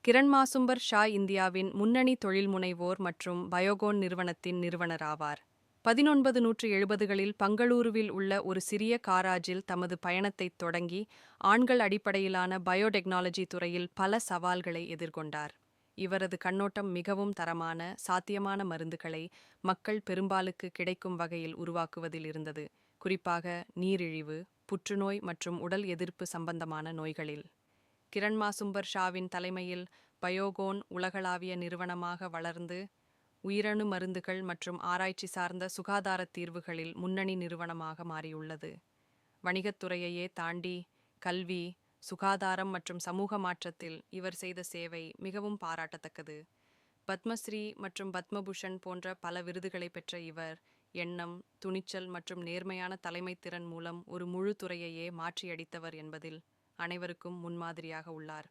கிரண் மாசும்பர் ஷா இந்தியாவின் முன்னணி தொழில்முனைவோர் மற்றும் பயோகோன் நிறுவனத்தின் நிறுவனராவார். 1970களில் பங்களூருவில் உள்ள ஒரு சிறிய காராஜில் தமது பயணத்தைத் தொடங்கி ஆண்கள் அடிப்படையிலான பயோடெக்னாலஜி துறையில் பல சவால்களை எதிர்கொண்டார். இவரது கண்ணோட்டம் மிகவும் தரமான, சாத்தியமான மருந்துகளை மக்கள் பெரும்பாலுக்கு கிடைக்கும் வகையில் உருவாக்குவதில் இருந்தது, குறிப்பாக நீரிழிவு, புற்றுநோய் மற்றும் உடல் எதிர்ப்பு சம்பந்தமான நோய்களில். கிரண் மாசும்பர் ஷாவின் தலைமையில் பயோகோன் உலகளாவிய நிறுவனமாக வளர்ந்து, உயிரணு மருந்துகள் மற்றும் ஆராய்ச்சி சார்ந்த சுகாதார தீர்வுகளில் முன்னணி நிறுவனமாக மாறியுள்ளது. வணிகத்துறையையே தாண்டி கல்வி, சுகாதாரம் மற்றும் சமூக மாற்றத்தில் இவர் செய்த சேவை மிகவும் பாராட்டத்தக்கது. பத்மஸ்ரீ மற்றும் பத்மபூஷன் போன்ற பல விருதுகளை பெற்ற இவர், எண்ணம், துணிச்சல் மற்றும் நேர்மையான தலைமைத்திறன் மூலம் ஒரு முழு துறையையே மாற்றியடித்தவர் என்பதில் அனைவருக்கும் முன்மாதிரியாக உள்ளார்.